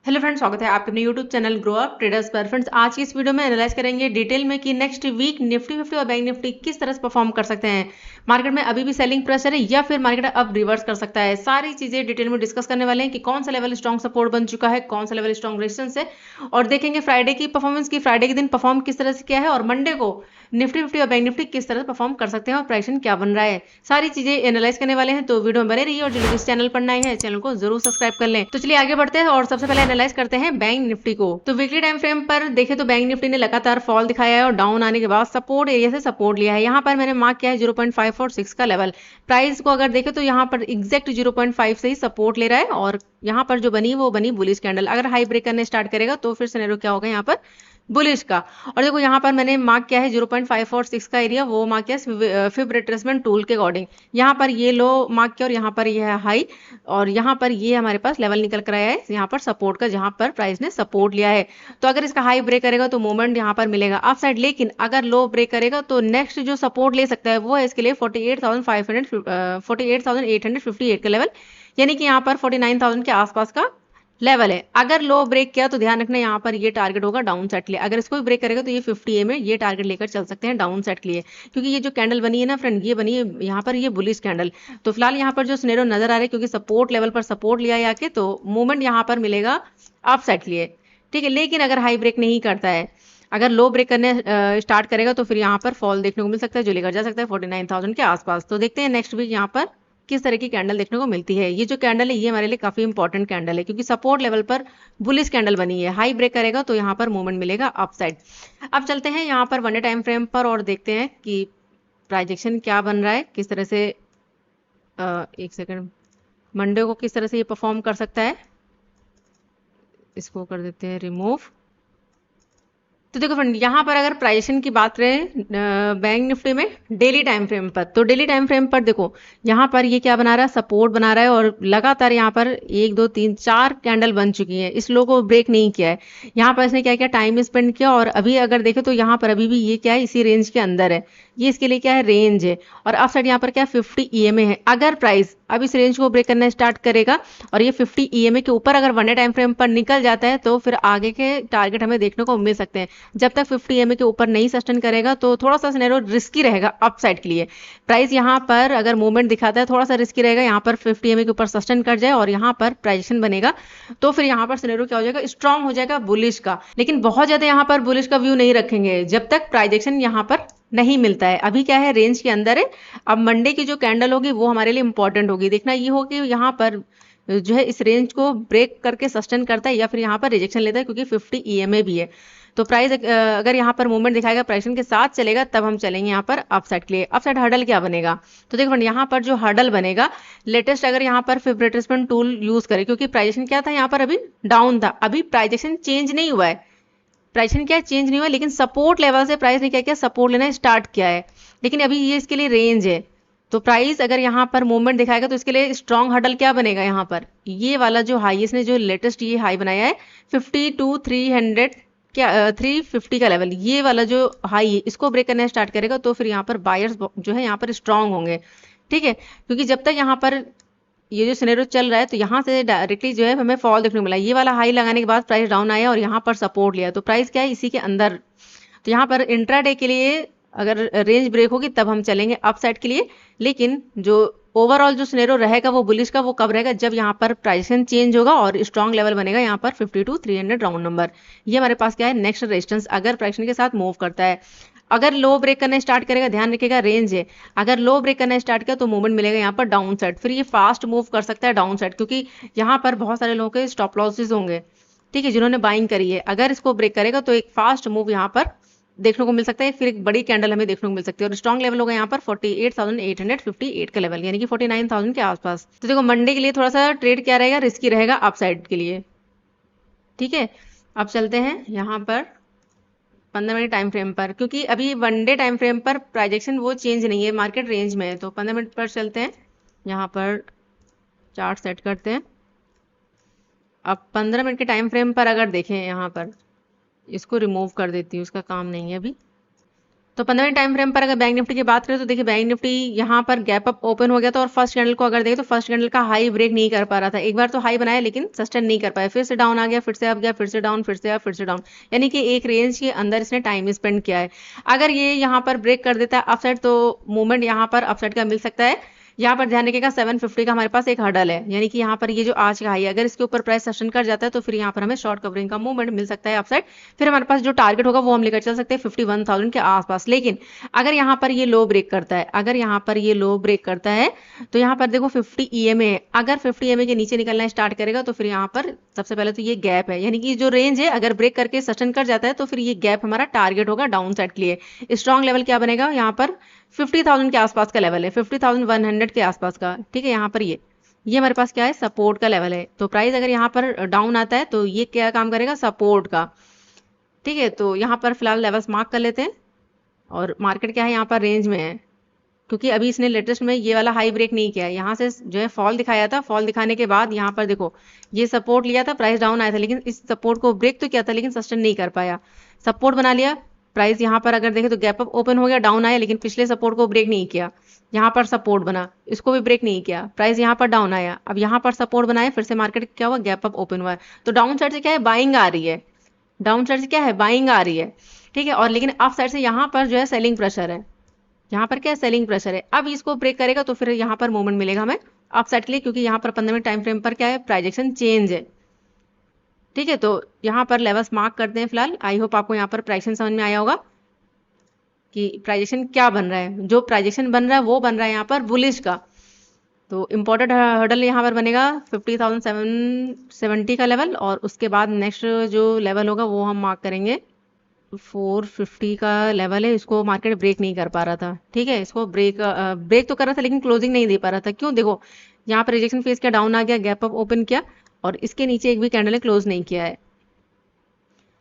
Hello friends, स्वागत है आपके अपने YouTube channel grow up traders पर। फ्रेंड्स, आज की इस वीडियो में एनालाइज करेंगे डिटेल में कि नेक्स्ट वीक निफ्टी 50 और बैंक निफ्टी किस तरह से परफॉर्म कर सकते हैं। मार्केट में अभी भी सेलिंग प्रेशर है या फिर मार्केट अब रिवर्स कर सकता है। सारी चीजें डिटेल में डिस्कस करने वाले हैं कि कौन सा लेवल स्ट्रॉन्ग सपोर्ट बन चुका है, कौन सा लेवल स्ट्रॉन्ग रेजिस्टेंस है, और देखेंगे फ्राइडे की परफॉर्मेंस की फ्राइडे के दिन परफॉर्म किस तरह से किया है और मंडे को निफ्टी 50 और बैंक निफ्टी किस तरह से परफॉर्म कर सकते हैं और प्राइस क्या बन रहा है। सारी चीजें एनालाइज करने वाले हैं, तो वीडियो में बने रहिए और जो लोग इस चैनल पर नए हैं चैनल को जरूर सब्सक्राइब कर लें। तो चलिए आगे बढ़ते हैं और सबसे पहले एनालाइज करते हैं बैंक निफ्टी को। तो वीकली टाइम फ्रेम पर देखें तो बैंक निफ्टी ने लगातार फॉल दिखाया है और डाउन आने के बाद सपोर्ट एरिया से सपोर्ट लिया है। यहाँ पर मैंने मार्क किया है 0.546 का लेवल। प्राइस को अगर देखें तो यहाँ पर एग्जैक्ट 0.5 से ही सपोर्ट ले रहा है और यहाँ पर जो बनी वो बनी बुलिश कैंडल। अगर हाई ब्रेक करने स्टार्ट करेगा तो फिर सिनेरियो क्या होगा यहाँ पर बुलिश का। और देखो यहाँ पर मैंने मार्क किया है 0.546 का एरिया, वो मार्क किया फिब रिट्रेसमेंट टूल के अकॉर्डिंग। यहाँ पर ये लो मार्क किया और यहाँ पर ये है हाई, और यहाँ पर ये हमारे पास लेवल निकल कर आया है यहाँ पर सपोर्ट का, जहाँ पर प्राइस ने सपोर्ट लिया है। तो अगर इसका हाई ब्रेक करेगा तो मूवमेंट यहाँ पर मिलेगा अप साइड, लेकिन अगर लो ब्रेक करेगा तो नेक्स्ट जो सपोर्ट ले सकता है वो है इसके लिए 48,858 का लेवल, यानी कि यहाँ पर 49,000 के आसपास का लेवल है। अगर लो ब्रेक किया तो ध्यान रखना यहाँ पर ये टारगेट होगा डाउन साइड के लिए। अगर इसको भी ब्रेक करेगा तो ये 50 में ये टारगेट लेकर चल सकते हैं डाउन साइड के लिए, क्योंकि ये जो कैंडल बनी है ना फ्रेंड, ये बनी है यहाँ पर ये बुलिश कैंडल। तो फिलहाल यहाँ पर जो सिनेरियो नजर आ रहा है, क्योंकि सपोर्ट लेवल पर सपोर्ट लिया है आके, तो मूवमेंट यहाँ पर मिलेगा अप साइड के लिए, ठीक है। लेकिन अगर हाई ब्रेक नहीं करता है, अगर लो ब्रेक करने स्टार्ट करेगा तो फिर यहाँ पर फॉल देखने को मिल सकता है जो लेकर जा सकता है 49,000 के आसपास। तो देखते हैं नेक्स्ट वीक यहाँ पर किस तरह की कैंडल देखने को मिलती है। ये जो कैंडल है ये हमारे लिए काफी इंपॉर्टेंट कैंडल है, क्योंकि सपोर्ट लेवल पर बुलिश कैंडल बनी है। हाई ब्रेक करेगा तो यहाँ पर मूवमेंट मिलेगा अप साइड। अब चलते हैं यहाँ पर वन डे टाइम फ्रेम पर और देखते हैं कि प्राइजेक्शन क्या बन रहा है, किस तरह से एक सेकंड मंडे को किस तरह से ये परफॉर्म कर सकता है। इसको कर देते हैं रिमूव। तो देखो फ्रेंड, यहाँ पर अगर प्राइजेशन की बात करें बैंक निफ्टी में डेली टाइम फ्रेम पर, तो डेली टाइम फ्रेम पर देखो यहाँ पर ये क्या बना रहा है, सपोर्ट बना रहा है और लगातार यहाँ पर 1 2 3 4 कैंडल बन चुकी है। इस लो को ब्रेक नहीं किया है। यहाँ पर इसने क्या किया, टाइम स्पेंड किया और अभी अगर देखें तो यहाँ पर अभी भी ये क्या है, इसी रेंज के अंदर है। ये इसके लिए क्या है, रेंज है। और अप साइड यहाँ पर क्या 50 EMA है। अगर प्राइस अब इस रेंज को ब्रेक करना स्टार्ट करेगा और ये 50 EMA के ऊपर अगर वन डे टाइम फ्रेम पर निकल जाता है तो फिर आगे के टारगेट हमें देखने को मिल सकते हैं। जब तक 50 EMA के ऊपर नहीं सस्टेन करेगा तो थोड़ा सा सिनेरियो रिस्की रहेगा अप साइड के लिए। प्राइस यहाँ पर अगर मूवमेंट दिखाता है थोड़ा सा रिस्की रहेगा, यहाँ पर 50 EMA के ऊपर सस्टेन कर जाए और यहाँ पर प्राइजेशन बनेगा तो फिर यहाँ पर सिनेरियो क्या हो जाएगा, स्ट्रांग हो जाएगा बुलिश का। लेकिन बहुत ज्यादा यहाँ पर बुलिश का व्यू नहीं रखेंगे जब तक प्राइजेक्शन यहाँ पर नहीं मिलता है। अभी क्या है, रेंज के अंदर है। अब मंडे की जो कैंडल होगी वो हमारे लिए इंपॉर्टेंट होगी। देखना ये हो कि यहाँ पर जो है इस रेंज को ब्रेक करके सस्टेन करता है या फिर यहाँ पर रिजेक्शन लेता है, क्योंकि 50 EMA भी है। तो प्राइस अगर यहाँ पर मूवमेंट दिखाएगा प्राइसिंग के साथ चलेगा तब हम चलेंगे यहाँ पर अपसाइड के लिए। अपसाइड हर्डल क्या बनेगा, तो देखो यहाँ पर जो हर्डल बनेगा लेटेस्ट, अगर यहाँ पर फिब रिट्रेसमेंट टूल यूज करें, क्योंकि प्राइजेशन क्या था यहाँ पर अभी डाउन था, अभी प्राइजेशन चेंज नहीं हुआ है। प्राइजेशन क्या चेंज नहीं हुआ, लेकिन सपोर्ट लेवल से प्राइस ने क्या किया, सपोर्ट लेना स्टार्ट किया है। लेकिन अभी ये इसके लिए रेंज है। तो प्राइस अगर यहाँ पर मूवमेंट दिखाएगा तो इसके लिए स्ट्रॉन्ग हर्डल क्या बनेगा, यहाँ पर ये वाला जो हाई इसने जो लेटेस्ट ये हाई बनाया है 52,300 क्या 350 का लेवल, ये वाला जो हाई है इसको ब्रेक करना स्टार्ट करेगा तो फिर यहाँ पर बायर्स जो है यहाँ पर स्ट्रांग होंगे, ठीक है। क्योंकि जब तक यहाँ पर ये जो सिनेरियो चल रहा है तो यहाँ से डायरेक्टली जो है हमें फॉल देखने को मिला। ये वाला हाई लगाने के बाद प्राइस डाउन आया और यहाँ पर सपोर्ट लिया, तो प्राइस क्या है इसी के अंदर। तो यहाँ पर इंट्राडे के लिए अगर रेंज ब्रेक होगी तब हम चलेंगे अप साइड के लिए। लेकिन जो ओवरऑल जो सिनेरियो रहेगा वो बुलिश का, वो कब रहेगा, जब यहाँ पर प्राइसिंग चेंज होगा और स्ट्रॉन्ग लेवल बनेगा यहाँ पर 52,300 राउंड नंबर। ये हमारे पास क्या है नेक्स्ट रेजिस्टेंस, अगर प्राइसिंग के साथ मूव करता है। अगर लो ब्रेक करना स्टार्ट करेगा, ध्यान रखिएगा रेंज है, अगर लो ब्रेक करना स्टार्ट किया तो मूवमेंट मिलेगा यहाँ पर डाउन साइड। फिर ये फास्ट मूव कर सकता है डाउन साइड, क्योंकि यहाँ पर बहुत सारे लोगों के स्टॉप लॉसेस होंगे, ठीक है, जिन्होंने बाइंग करी है। अगर इसको ब्रेक करेगा तो एक फास्ट मूव यहाँ पर देखने को मिल सकता है, फिर एक बड़ी कैंडल हमें देखने को मिल सकती है। और स्ट्रॉन्ग लेवल होगा यहाँ पर 48,858 का लेवल, यानी कि 49,000 के आसपास। तो देखो मंडे के लिए थोड़ा सा ट्रेड क्या रहेगा, रिस्की रहेगा अप साइड के लिए, ठीक है। अब चलते हैं यहाँ पर 15 मिनट टाइम फ्रेम पर, क्योंकि अभी वन डे टाइम फ्रेम पर प्राइजेक्शन वो चेंज नहीं है, मार्केट रेंज में है। तो 15 मिनट पर चलते हैं, यहाँ पर चार्ट सेट करते हैं। अब 15 मिनट के टाइम फ्रेम पर अगर देखें, यहाँ पर इसको रिमूव कर देती हूँ, उसका काम नहीं है अभी। तो 15वें टाइम फ्रेम पर अगर बैंक निफ्टी की बात करें तो देखिए बैंक निफ्टी यहाँ पर गैप अप ओपन हो गया था और फर्स्ट कैंडल को अगर देखें तो फर्स्ट कैंडल का हाई ब्रेक नहीं कर पा रहा था। एक बार तो हाई बनाया लेकिन सस्टेन नहीं कर पाया, फिर से डाउन आ गया, फिर से अप गया, फिर से डाउन, फिर से अप, फिर से डाउन, यानी कि एक रेंज के अंदर इसने टाइम स्पेंड किया है। अगर ये यहाँ पर ब्रेक कर देता है अपसाइड तो मूवमेंट यहाँ पर अपसाइड का मिल सकता है। यहाँ पर ध्यान रखिएगा 750 का हमारे पास एक हर्डल है, यानी कि यहाँ पर ये जो आज का हाई है अगर इसके ऊपर प्राइस सस्टेन कर जाता है तो फिर यहाँ पर हमें शॉर्ट कवरिंग का मूवमेंट मिल सकता है अपसाइड। फिर हमारे पास जो टारगेट होगा वो हम लेकर चल सकते हैं 51,000 के आसपास। लेकिन अगर यहाँ पर ये लो ब्रेक करता है, अगर यहाँ पर ये लो ब्रेक करता है तो यहाँ पर देखो 50 EMA है, अगर 50 EMA के नीचे निकलना स्टार्ट करेगा तो फिर यहाँ पर सबसे पहले तो ये गैप है, यानी कि जो रेंज है अगर ब्रेक करके सस्टेन कर जाता है तो फिर ये गैप हमारा टारगेट होगा डाउन साइड के लिए। स्ट्रॉन्ग लेवल क्या बनेगा यहाँ पर 50,000 के आसपास का लेवल है, 50,100 के आसपास का, ठीक है। यहाँ पर ये हमारे पास क्या है, सपोर्ट का लेवल है। तो प्राइस अगर यहाँ पर डाउन आता है तो ये क्या काम करेगा, सपोर्ट का, ठीक है। तो यहाँ पर फिलहाल लेवल्स मार्क कर लेते हैं और मार्केट क्या है यहाँ पर रेंज में है, क्योंकि अभी इसने लेटेस्ट में ये वाला हाई ब्रेक नहीं किया है। यहाँ से जो है फॉल दिखाया था, फॉल दिखाने के बाद यहाँ पर देखो ये सपोर्ट लिया था, प्राइस डाउन आया था, लेकिन इस सपोर्ट को ब्रेक तो किया था लेकिन सस्टेन नहीं कर पाया। सपोर्ट बना लिया, प्राइस यहाँ पर अगर देखें तो गैप अप ओपन हो गया, डाउन आया, लेकिन पिछले सपोर्ट को ब्रेक नहीं किया। यहाँ पर सपोर्ट बना, इसको भी ब्रेक नहीं किया, प्राइस यहाँ पर डाउन आया। अब यहाँ पर सपोर्ट बनाया, फिर से मार्केट क्या हुआ, गैप अप ओपन हुआ है। तो डाउन साइड से क्या है, बाइंग आ रही है, डाउन साइड से क्या है, बाइंग आ रही है, ठीक है। और लेकिन अप साइड से यहाँ पर जो है सेलिंग प्रेशर है, यहाँ पर क्या है, सेलिंग प्रेशर है। अब इसको ब्रेक करेगा तो फिर यहाँ पर मूवमेंट मिलेगा हमें अप साइड के लिए, क्योंकि यहाँ पर 15वें टाइम फ्रेम पर क्या है, प्राइजेक्शन चेंज है, ठीक है। तो यहाँ पर लेवल्स मार्क करते हैं फिलहाल। आई होप आपको यहाँ पर प्राइजेक्शन समझ में आया होगा कि प्राइजेक्शन क्या बन रहा है। जो प्राइजेक्शन बन रहा है वो बन रहा है यहाँ पर बुलिश का। तो इम्पोर्टेंट हर्डल यहाँ पर बनेगा 50,770 का लेवल, और उसके बाद नेक्स्ट जो लेवल होगा वो हम मार्क करेंगे 450 का लेवल है। इसको मार्केट ब्रेक नहीं कर पा रहा था, ठीक है। इसको ब्रेक तो कर रहा था लेकिन क्लोजिंग नहीं दे पा रहा था। क्यों, देखो यहाँ पर रिजेक्शन फेस क्या, डाउन आ गया, गैप अप ओपन किया और इसके नीचे एक भी कैंडल ने क्लोज नहीं किया है।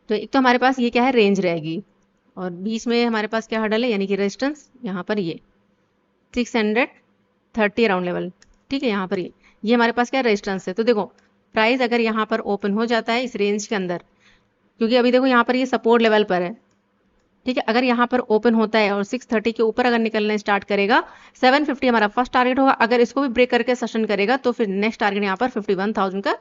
तो एक तो हमारे पास ये क्या है, रेंज रहेगी, और बीच में हमारे पास क्या हर्डल है, यानी कि रेजिस्टेंस यहाँ पर ये 630 राउंड लेवल, ठीक है। यहाँ पर ये हमारे पास क्या रेजिस्टेंस है। तो देखो प्राइस अगर यहाँ पर ओपन हो जाता है इस रेंज के अंदर, क्योंकि अभी देखो यहाँ पर ये सपोर्ट लेवल पर है, ठीक है। अगर यहाँ पर ओपन होता है और 630 के ऊपर अगर निकलना स्टार्ट करेगा, 750 हमारा फर्स्ट टारगेट होगा। अगर इसको भी ब्रेक करके सेशन करेगा तो फिर नेक्स्ट टारगेट यहाँ पर 51,000 का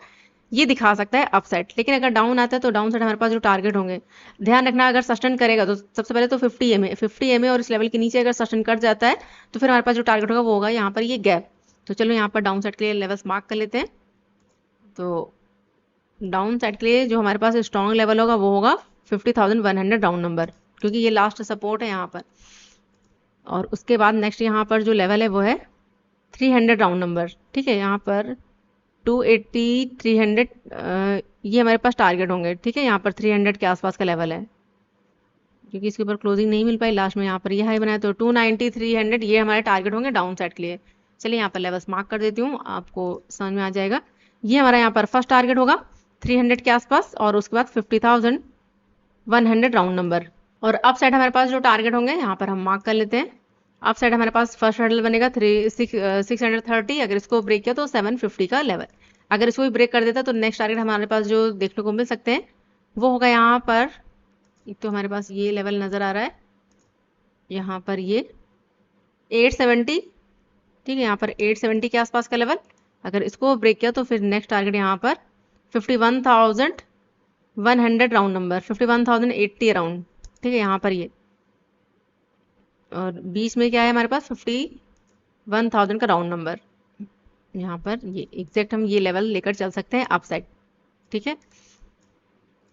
ये दिखा सकता है अपसाइड। लेकिन अगर डाउन आता है तो डाउन साइड हमारे पास जो टारगेट होंगे, ध्यान रखना अगर सस्टेन करेगा तो सबसे पहले तो 50 EMA और इस लेवल के नीचे अगर सस्टेन कर जाता है तो फिर हमारे पास जो टारगेट होगा वो होगा यहाँ पर ये गैप। तो चलो यहाँ पर डाउन साइड के लिए लेवल्स मार्क कर लेते हैं। तो डाउन साइड के लिए जो हमारे पास स्ट्रॉन्ग लेवल होगा वो होगा 50,100 राउंड नंबर, क्योंकि ये लास्ट सपोर्ट है यहाँ पर। और उसके बाद नेक्स्ट यहाँ पर जो लेवल है वो है 300 राउंड नंबर, ठीक है। यहाँ पर 280 300 ये हमारे पास टारगेट होंगे, ठीक है। यहाँ पर 300 के आसपास का लेवल है, क्योंकि इसके ऊपर क्लोजिंग नहीं मिल पाई लास्ट में, यहाँ पर ये हाई बनाया। तो 290 300 ये हमारे टारगेट होंगे डाउन साइड के लिए। चलिए यहाँ पर लेवल्स मार्क कर देती हूँ, आपको समझ में आ जाएगा। ये हमारा यहाँ पर फर्स्ट टारगेट होगा 300 के आसपास, और उसके बाद 50,100 राउंड नंबर। और अप साइड हमारे पास जो टारगेट होंगे यहाँ पर हम मार्क कर लेते हैं। अप साइड हमारे पास फर्स्ट हर्डल बनेगा 630, अगर इसको ब्रेक किया तो 750 का लेवल। अगर इसको भी ब्रेक कर देता तो नेक्स्ट टारगेट हमारे पास जो देखने को मिल सकते हैं वो होगा यहाँ पर, एक तो हमारे पास ये लेवल नज़र आ रहा है यहाँ पर ये 870, ठीक है। यहाँ पर 870 के आसपास का लेवल, अगर इसको ब्रेक किया तो फिर नेक्स्ट टारगेट यहाँ पर 51,100 राउंड नंबर, 51,080 राउंड, ठीक है। यहाँ पर ये, और बीच में क्या है हमारे पास 51,000 का राउंड नंबर। यहाँ पर ये एग्जैक्ट हम ये लेवल लेकर चल सकते हैं अप साइड, ठीक है।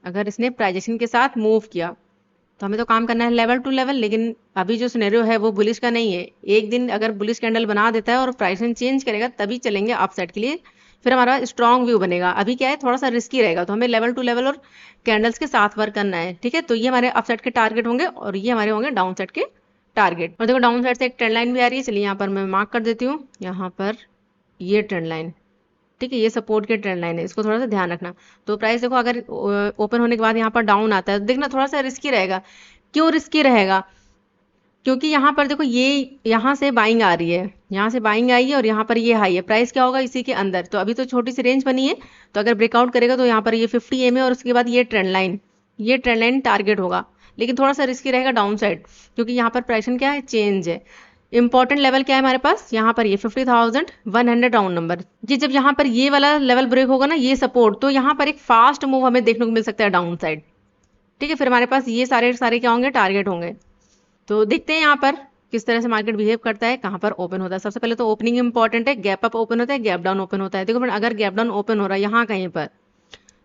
अगर इसने प्राइजेशन के साथ मूव किया तो हमें तो काम करना है लेवल टू लेवल, लेकिन अभी जो सिनेरियो है वो बुलिश का नहीं है। एक दिन अगर बुलिश कैंडल बना देता है और प्राइसेशन चेंज करेगा तभी चलेंगे अप साइड के लिए, फिर हमारा स्ट्रॉन्ग व्यू बनेगा। अभी क्या है, थोड़ा सा रिस्की रहेगा, तो हमें लेवल टू लेवल और कैंडल्स के साथ वर्क करना है, ठीक है। तो ये हमारे अप साइड के टारगेट होंगे और ये हमारे होंगे डाउन साइड के टारगेट। और देखो डाउन साइड से एक ट्रेंड लाइन भी आ रही है, चलिए यहाँ पर मैं मार्क कर देती हूँ। यहाँ पर ये ट्रेंड लाइन, ठीक है, ये सपोर्ट के ट्रेंड लाइन है, इसको थोड़ा सा ध्यान रखना। तो प्राइस देखो अगर ओपन होने के बाद यहाँ पर डाउन आता है तो देखना थोड़ा सा रिस्की रहेगा। क्यों रिस्की रहेगा, क्योंकि यहाँ पर देखो ये यहाँ से बाइंग आ रही है, यहाँ से बाइंग आई है और यहाँ पर ये हाई है, प्राइस क्या होगा इसी के अंदर। तो अभी तो छोटी सी रेंज बनी है, तो अगर ब्रेकआउट करेगा तो यहाँ पर ये 50 EMA और उसके बाद ये ट्रेंड लाइन टारगेट होगा। लेकिन थोड़ा सा रिस्की रहेगा डाउन साइड, क्योंकि यहाँ पर प्राइस क्या है, चेंज है। इंपॉर्टेंट लेवल क्या है हमारे पास, यहाँ पर ये 50,100 राउंड नंबर। जी जब यहाँ पर ये वाला लेवल ब्रेक होगा ना, ये सपोर्ट, तो यहाँ पर एक फास्ट मूव हमें देखने को मिल सकता है डाउन साइड। ठीक है, फिर हमारे पास ये सारे सारे क्या होंगे, टारगेट होंगे। तो देखते हैं यहाँ पर किस तरह से मार्केट बिहेव करता है, कहाँ पर ओपन होता है। सबसे पहले तो ओपनिंग इंपॉर्टेंट है, गैप अप ओपन होता है, गैप डाउन ओपन होता है। देखो फ्रेंड, अगर गैप डाउन ओपन हो रहा है यहाँ कहीं पर,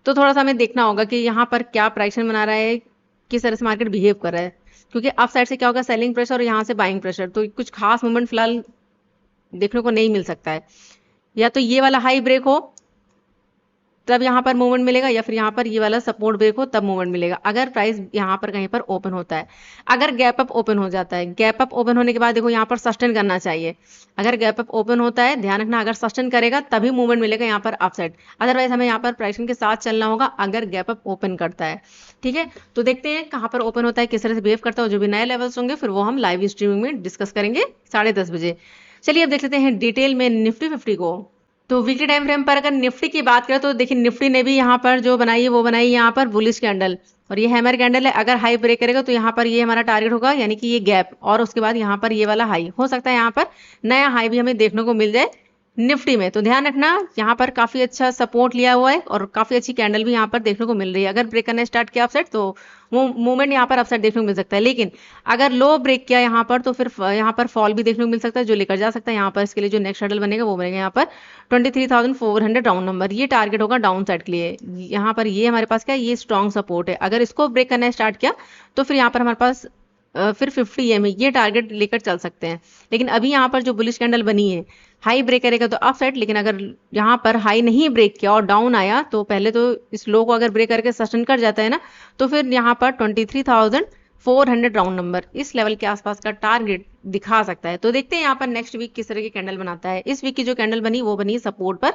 तो थोड़ा सा हमें देखना होगा कि यहाँ पर क्या प्राइस बना रहा है, किस तरह से मार्केट बिहेव कर रहा है। क्योंकि अप साइड से क्या होगा, सेलिंग प्रेशर, और यहाँ से बाइंग प्रेशर, तो कुछ खास मूवमेंट फिलहाल देखने को नहीं मिल सकता है। या तो ये वाला हाई ब्रेक हो तब यहाँ पर मूवमेंट मिलेगा, या फिर यहाँ पर ये वाला सपोर्ट ब्रेक हो तब मूवमेंट मिलेगा, अगर प्राइस यहाँ पर कहीं पर ओपन होता है। अगर गैप अप ओपन हो जाता है, गैप अप ओपन होने के बाद देखो यहाँ पर सस्टेन करना चाहिए। अगर गैप अप ओपन होता है, ध्यान रखना, अगर सस्टेन करेगा तभी मूवमेंट मिलेगा यहाँ पर अपसाइड, अदरवाइज हमें यहाँ पर प्राइसिंग के साथ चलना होगा अगर गैप अप ओपन करता है। ठीक है, तो देखते हैं कहाँ पर ओपन होता है, किस तरह से बिहेव करता है। जो भी नए लेवल्स होंगे फिर वो हम लाइव स्ट्रीमिंग में डिस्कस करेंगे 10:30 बजे। चलिए अब देख लेते हैं डिटेल में निफ्टी 50 को। तो वीकली टाइम फ्रेम पर अगर निफ्टी की बात करें तो देखिए निफ्टी ने भी यहाँ पर जो बनाई है वो बनाई है यहाँ पर बुलिश कैंडल, और ये हैमर कैंडल है। अगर हाई ब्रेक करेगा तो यहाँ पर ये हमारा टारगेट होगा, यानी कि ये गैप, और उसके बाद यहाँ पर ये वाला हाई हो सकता है, यहाँ पर नया हाई भी हमें देखने को मिल जाए निफ्टी में। तो ध्यान रखना, यहाँ पर काफी अच्छा सपोर्ट लिया हुआ है और काफी अच्छी कैंडल भी यहाँ पर देखने को मिल रही है। अगर ब्रेक करना स्टार्ट किया अपसाइड तो वो मूवमेंट यहाँ पर अपसाइड देखने को मिल सकता है, लेकिन अगर लो ब्रेक किया यहाँ पर तो फिर यहाँ पर फॉल भी देखने को मिल सकता है, जो लेकर जा सकता है। यहाँ पर इसके लिए जो नेक्स्ट हर्डल बनेगा वो बनेगा यहाँ पर 23,400 राउंड नंबर, ये टारगेट होगा डाउन साइड के लिए। यहाँ पर ये हमारे पास क्या है, ये स्ट्रॉन्ग सपोर्ट है। अगर इसको ब्रेक करना स्टार्ट किया तो फिर यहाँ पर हमारे पास फिर 50 EMA ये टारगेट लेकर चल सकते हैं। लेकिन अभी यहाँ पर जो बुलिश कैंडल बनी है, हाई ब्रेक करेगा तो अप साइड, लेकिन अगर यहाँ पर हाई नहीं ब्रेक किया और डाउन आया तो पहले तो इस लो को अगर ब्रेक करके सस्टेन कर जाता है ना, तो फिर यहाँ पर 23,400 राउंड नंबर इस लेवल के आसपास का टारगेट दिखा सकता है। तो देखते हैं यहाँ पर नेक्स्ट वीक किस तरह की कैंडल बनाता है। इस वीक की जो कैंडल बनी वो बनी सपोर्ट पर,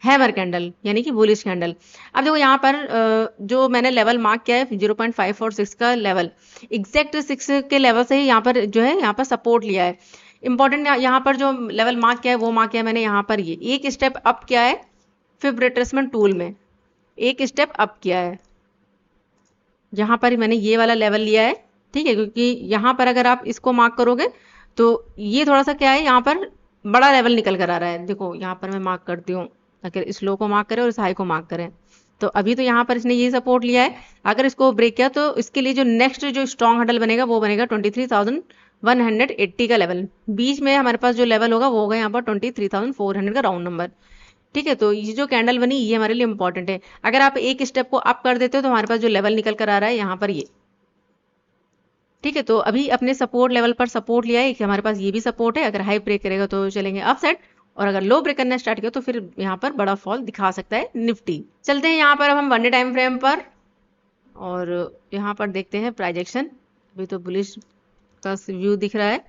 हैमर कैंडल यानी कि बुलिश कैंडल। अब देखो यहाँ पर जो मैंने लेवल मार्क किया है 0.546 का लेवल, एग्जैक्ट 6 के लेवल से ही यहाँ पर जो है यहाँ पर सपोर्ट लिया है। इंपॉर्टेंट यहाँ पर जो लेवल मार्क किया है वो मार्क किया है मैंने यहाँ पर, ये एक स्टेप अप किया है फिब रिट्रेसमेंट टूल में, एक स्टेप अप किया है। यहाँ पर मैंने ये वाला लेवल लिया है, ठीक है, क्योंकि यहाँ पर अगर आप इसको मार्क करोगे तो ये थोड़ा सा क्या है, यहाँ पर बड़ा लेवल निकल कर आ रहा है। देखो यहाँ पर मैं मार्क करती हूँ, अगर इस लो को मार्क करें और इस हाई को मार्क करें तो अभी तो यहाँ पर इसने ये सपोर्ट लिया है। अगर इसको ब्रेक किया तो इसके लिए जो नेक्स्ट जो स्ट्रॉन्ग हडल बनेगा वो बनेगा 23,180 का लेवल। बीच में हमारे पास जो लेवल होगा वो होगा यहाँ पर 23,400 का राउंड नंबर। ठीक है, तो ये जो कैंडल बनी ये हमारे लिए इंपॉर्टेंट है। अगर आप एक स्टेप को अप कर देते हो तो हमारे पास जो लेवल निकल कर आ रहा है यहाँ पर ये, ठीक है। तो अभी अपने सपोर्ट लेवल पर सपोर्ट लिया है कि हमारे पास ये भी सपोर्ट है। अगर हाई ब्रेक करेगा तो चलेंगे अप साइड, और अगर लो ब्रेक करना स्टार्ट किया तो फिर यहाँ पर बड़ा फॉल दिखा सकता है निफ्टी। चलते हैं यहाँ पर अब हम 1 डे टाइम फ्रेम पर, और यहाँ पर देखते हैं प्राइस एक्शन। अभी तो बुलिश का व्यू दिख रहा है।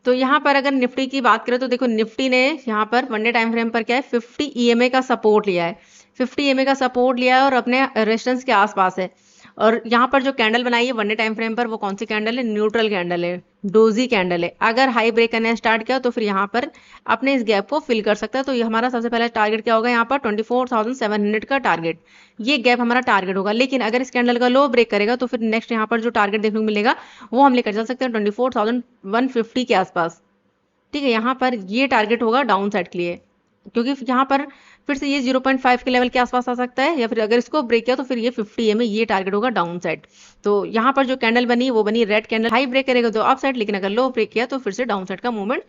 तो यहाँ पर अगर निफ्टी की बात करें तो देखो निफ्टी ने यहाँ पर 1 डे टाइम फ्रेम पर क्या है, 50 EMA का सपोर्ट लिया है, 50 EMA का सपोर्ट लिया है और अपने रेजिस्टेंस के आसपास है। और यहाँ पर जो कैंडल बनाई है 1 डे टाइम फ्रेम पर वो कौन सी कैंडल है, न्यूट्रल कैंडल है, डोजी कैंडल है। अगर हाई ब्रेक करना स्टार्ट किया तो फिर यहाँ पर अपने इस गैप को फिल कर सकता है। तो ये हमारा सबसे पहला टारगेट क्या होगा, यहाँ पर 24,700 का टारगेट, ये गैप हमारा टारगेट होगा। लेकिन अगर इस कैंडल का लो ब्रेक करेगा तो फिर नेक्स्ट यहाँ पर जो टारगेट देखने को मिलेगा वो हम लेकर चल सकते हैं 24,150 के आसपास। ठीक है, यहाँ पर ये टारगेट होगा डाउन साइड के लिए, क्योंकि यहाँ पर फिर से ये 0.5 के लेवल के आसपास आ सकता है, या फिर अगर इसको ब्रेक किया तो फिर ये 50 में ये टारगेट होगा डाउन साइड। तो यहाँ पर जो कैंडल बनी वो बनी रेड कैंडल, हाई ब्रेक करेगा तो अप साइड, लेकिन अगर लो ब्रेक किया तो फिर से डाउन साइड का मूवमेंट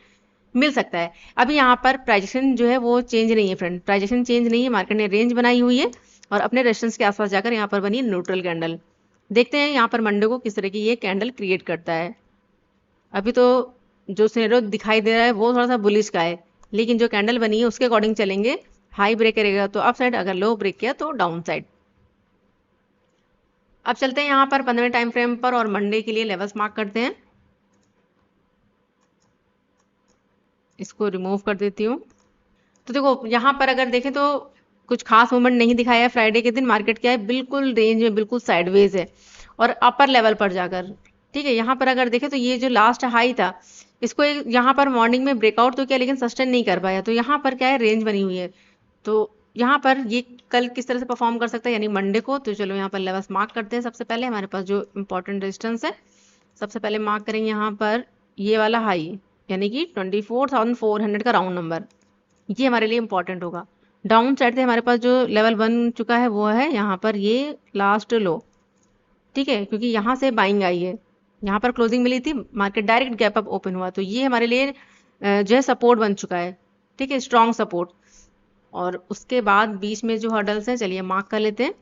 मिल सकता है। अभी यहाँ पर प्राइजेशन जो है वो चेंज नहीं है फ्रेंड, प्राइजेशन चेंज नहीं है, मार्केट ने रेंज बनाई हुई है और अपने रेजिस्टेंस के आसपास जाकर यहाँ पर बनी न्यूट्रल कैंडल। देखते हैं यहाँ पर मंडे को किस तरह की ये कैंडल क्रिएट करता है। अभी तो जो सिनेरियो दिखाई दे रहा है वो थोड़ा सा बुलिश का है, लेकिन जो कैंडल बनी है उसके अकॉर्डिंग चलेंगे। हाई ब्रेक करेगा तो अप साइड, अगर लो ब्रेक किया तो डाउन साइड। अब चलते हैं यहाँ पर 15 टाइम फ्रेम पर और मंडे के लिए लेवल्स मार्क करते हैं। इसको रिमूव कर देती हूँ। तो देखो यहाँ पर अगर देखें तो कुछ खास मूवमेंट नहीं दिखाया है। फ्राइडे के दिन मार्केट क्या है, बिल्कुल रेंज में, बिल्कुल साइडवेज है और अपर लेवल पर जाकर, ठीक है। यहाँ पर अगर देखें तो ये जो लास्ट हाई था इसको यहाँ पर मॉर्निंग में ब्रेकआउट तो किया लेकिन सस्टेन नहीं कर पाया। तो यहाँ पर क्या है, रेंज बनी हुई है। तो यहाँ पर ये कल किस तरह से परफॉर्म कर सकता है यानी मंडे को। तो चलो यहाँ पर लेवल्स मार्क करते हैं। सबसे पहले हमारे पास जो इंपॉर्टेंट रेजिस्टेंस है, सबसे पहले मार्क करेंगे यहाँ पर ये वाला हाई, यानी कि 24,400 का राउंड नंबर, ये हमारे लिए इंपॉर्टेंट होगा। डाउन साइड से हमारे पास जो लेवल बन चुका है वो है यहाँ पर ये लास्ट लो, ठीक है, क्योंकि यहाँ से बाइंग आई है, यहाँ पर क्लोजिंग मिली थी, market direct gap up open हुआ, तो ये हमारे लिए जो है सपोर्ट बन चुका है, ठीक है, स्ट्रॉन्ग सपोर्ट। और उसके बाद बीच में जो हर्डल्स हैं चलिए मार्क कर लेते हैं।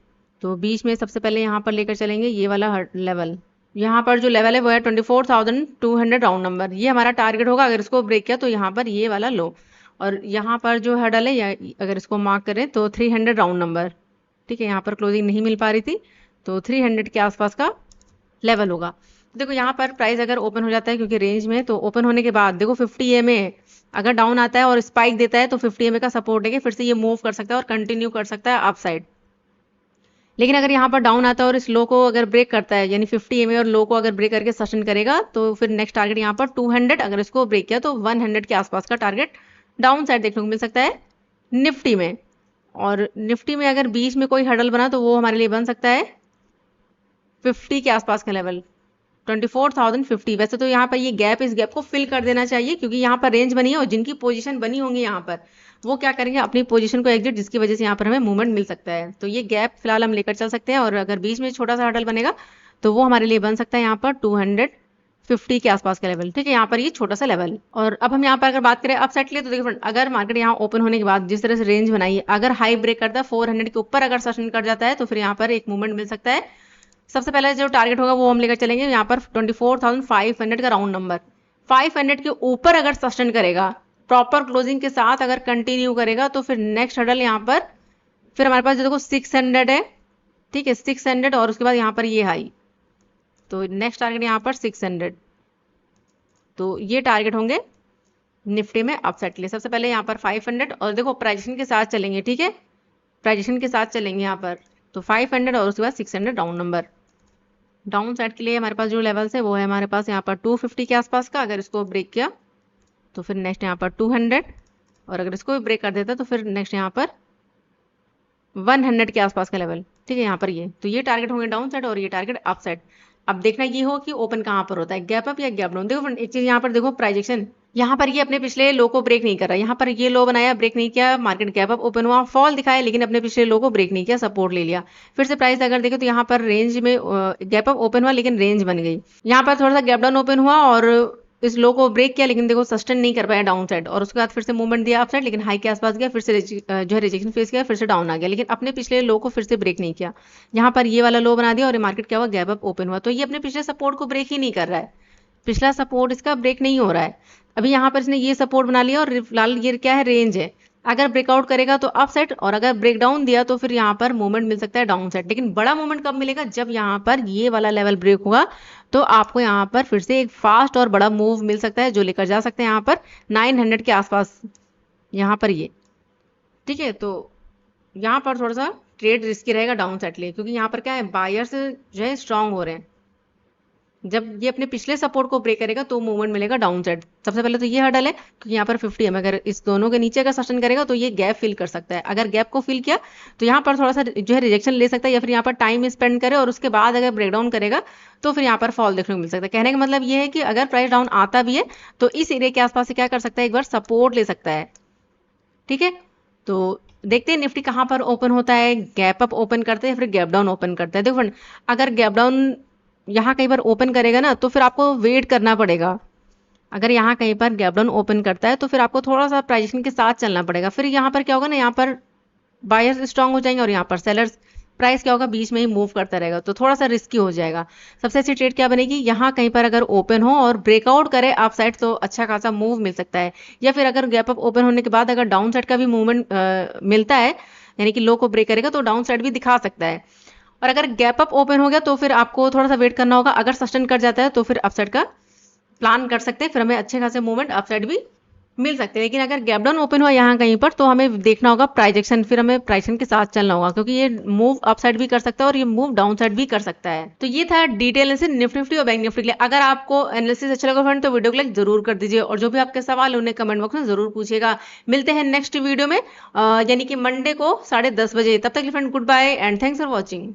तो बीच में सबसे पहले यहाँ पर लेकर चलेंगे ये वाला लेवल, यहाँ पर जो लेवल है वो है 24,200 राउंड नंबर, ये हमारा टारगेट होगा। अगर इसको ब्रेक किया तो यहाँ पर ये वाला लो, और यहाँ पर जो हर्डल है अगर इसको मार्क करें तो 300 राउंड नंबर, ठीक है, यहाँ पर क्लोजिंग नहीं मिल पा रही थी तो 300 के आसपास का लेवल होगा। देखो यहाँ पर प्राइस अगर ओपन हो जाता है क्योंकि रेंज में, तो ओपन होने के बाद देखो 50 EMA अगर डाउन आता है और स्पाइक देता है तो 50 EMA का सपोर्ट है, फिर से ये मूव कर सकता है और कंटिन्यू कर सकता है अप साइड। लेकिन अगर यहाँ पर डाउन आता है और इस लो को अगर ब्रेक करता है यानी 50 EMA और लो को अगर ब्रेक करके सस्टेन करेगा तो फिर नेक्स्ट टारगेट यहाँ पर 200, अगर इसको ब्रेक किया तो 100 के आसपास का टारगेट डाउन साइड देखने को मिल सकता है निफ्टी में। और निफ्टी में अगर बीच में कोई हर्डल बना तो वो हमारे लिए बन सकता है 50 के आसपास का लेवल, 24,050। वैसे तो यहाँ पर ये गैप, इस गैप को फिल कर देना चाहिए क्योंकि यहाँ पर रेंज बनी है और जिनकी पोजीशन बनी होंगी यहाँ पर वो क्या करेंगे, अपनी पोजीशन को एग्जिट, जिसकी वजह से यहाँ पर हमें मूवमेंट मिल सकता है। तो ये गैप फिलहाल हम लेकर चल सकते हैं, और अगर बीच में छोटा सा हर्डल बनेगा तो वो हमारे लिए बन सकता है यहाँ पर 250 के आसपास का लेवल, ठीक है, यहाँ पर ये छोटा सा लेवल। और अब हम यहाँ पर अगर बात करें अप साइड के लिए, तो देखिए फ्रेंड, अगर मार्केट यहाँ ओपन होने के बाद जिस तरह से रेंज बनाई है, अगर हाई ब्रेक करता है 400 के ऊपर अगर सस्टेन कर जाता है तो फिर यहाँ पर एक मूवमेंट मिल सकता है। सबसे पहले जो टारगेट होगा वो हम लेकर चलेंगे यहाँ पर 24,500 का राउंड नंबर। 500 के ऊपर अगर सस्टेन करेगा प्रॉपर क्लोजिंग के साथ, अगर कंटिन्यू करेगा तो फिर नेक्स्ट हर्डल यहाँ पर फिर हमारे पास जो देखो 600 है, ठीक है, 600, और उसके बाद यहाँ पर ये हाई, तो नेक्स्ट टारगेट यहाँ पर 600। तो ये टारगेट होंगे निफ्टी में अपसाइड के लिए। सबसे पहले यहाँ पर 500, और देखो प्राइजेशन के साथ चलेंगे, ठीक है, प्राइजेशन के साथ चलेंगे यहाँ पर, तो 500 और उसके बाद 600 राउंड नंबर। डाउन साइड के लिए हमारे पास जो लेवल्स है वो है हमारे पास यहाँ पर 250 के आसपास का, अगर इसको ब्रेक किया तो फिर नेक्स्ट यहाँ पर 200, और अगर इसको भी ब्रेक कर देता तो फिर नेक्स्ट यहाँ पर 100 के आसपास का लेवल, ठीक है, यहाँ पर ये, तो ये टारगेट होंगे डाउन साइड और ये टारगेट अप साइड। अब देखना ये हो कि ओपन कहाँ पर होता है, गैप अप या गैप डाउन। देखो एक चीज यहाँ पर देखो, प्राइजेक्शन यहाँ पर ये अपने पिछले लो को ब्रेक नहीं कर रहा, यहाँ पर ये लो बनाया, ब्रेक नहीं किया, मार्केट गैप अप ओपन हुआ, फॉल दिखाया, लेकिन अपने पिछले लो को ब्रेक नहीं किया, सपोर्ट ले लिया। फिर से प्राइस अगर देखें तो यहाँ पर रेंज में गैप अप ओपन हुआ लेकिन रेंज बन गई, यहाँ पर थोड़ा सा गैप डाउन ओपन हुआ और इस लो को ब्रेक किया, लेकिन देखो सस्टेन नहीं कर पाया डाउन साइड, और उसके बाद फिर से मूवमेंट दिया अप साइड, लेकिन हाई के आसपास गया, फिर से जो है रिजेक्शन फेस किया, फिर से डाउन आ गया, लेकिन अपने पिछले लो को फिर से ब्रेक नहीं किया। यहाँ पर ये वाला लो बना दिया और मार्केट क्या हुआ, गैप अप ओपन हुआ, तो ये अपने पिछले सपोर्ट को ब्रेक ही नहीं कर रहा है, पिछला सपोर्ट इसका ब्रेक नहीं हो रहा है। अभी यहाँ पर इसने ये सपोर्ट बना लिया और फिलहाल ये क्या है, रेंज है, अगर ब्रेकआउट करेगा तो अप साइड, और अगर ब्रेक डाउन दिया तो फिर यहाँ पर मूवमेंट मिल सकता है डाउन साइड। लेकिन बड़ा मूवमेंट कब मिलेगा, जब यहाँ पर ये वाला लेवल ब्रेक होगा, तो आपको यहाँ पर फिर से एक फास्ट और बड़ा मूव मिल सकता है जो लेकर जा सकते हैं यहाँ पर 900 के आसपास, यहाँ पर ये, ठीक है। तो यहाँ पर थोड़ा सा ट्रेड रिस्की रहेगा डाउन साइड लिए, क्योंकि यहाँ पर क्या है, बायर्स जो है स्ट्रांग हो रहे हैं। जब ये अपने पिछले सपोर्ट को ब्रेक करेगा तो मूवमेंट मिलेगा डाउन साइड। सबसे पहले तो ये हर्डल है क्योंकि यहाँ पर 50 है, अगर इस दोनों के नीचे का सस्टेन करेगा तो ये गैप फिल कर सकता है। अगर गैप को फिल किया तो यहाँ पर थोड़ा सा जो है रिजेक्शन ले सकता है, या फिर यहाँ पर टाइम स्पेंड करे और उसके बाद अगर ब्रेकडाउन करेगा तो फिर यहाँ पर फॉल देखने को मिल सकता है। कहने का मतलब ये है कि अगर प्राइस डाउन आता भी है तो इस एरिया के आसपास से क्या कर सकता है, एक बार सपोर्ट ले सकता है, ठीक है। तो देखते हैं निफ्टी कहाँ पर ओपन होता है, गैप अप ओपन करते हैं फिर गैप डाउन ओपन करता है। देखो फ्रेंड, अगर गैप डाउन यहाँ कहीं पर ओपन करेगा ना तो फिर आपको वेट करना पड़ेगा। अगर यहाँ कहीं पर गैप डाउन ओपन करता है तो फिर आपको थोड़ा सा प्राइजेशन के साथ चलना पड़ेगा। फिर यहाँ पर क्या होगा ना, यहाँ पर बायर्स स्ट्रांग हो जाएंगे और यहाँ पर सेलर्स, प्राइस क्या होगा, बीच में ही मूव करता रहेगा, तो थोड़ा सा रिस्की हो जाएगा। सबसे अच्छी ट्रेड क्या बनेगी, यहाँ कहीं पर अगर ओपन हो और ब्रेकआउट करे अप साइड तो अच्छा खासा मूव मिल सकता है, या फिर अगर गैप अप ओपन होने के बाद अगर डाउन साइड का भी मूवमेंट मिलता है, यानी कि लो को ब्रेक करेगा तो डाउन साइड भी दिखा सकता है। और अगर गैप अप ओपन हो गया तो फिर आपको थोड़ा सा वेट करना होगा, अगर सस्टेन कर जाता है तो फिर अपसाइड का प्लान कर सकते हैं, फिर हमें अच्छे खासे मूवमेंट अपसाइड भी मिल सकते हैं, लेकिन अगर गैप डाउन ओपन हुआ यहाँ कहीं पर तो हमें देखना होगा प्राइजेक्शन, फिर हमें प्राइजेक्शन के साथ चलना होगा, क्योंकि ये मूव अप साइड भी कर सकता है और ये मूव डाउन साइड भी कर सकता है। तो ये था डिटेल एनालिसिस निफ्टी निफ्टी और बैंक निफ्टी के लिए। अगर आपको एनालिसिस अच्छा लगा फ्रेंड तो वीडियो को लाइक जरूर कर दीजिए, और जो भी आपके सवाल है उन्हें कमेंट बॉक्स में जरूर पूछिएगा। मिलते हैं नेक्स्ट वीडियो में यानी कि मंडे को 10:30 बजे। तब तक friend good bye and thanks for watching.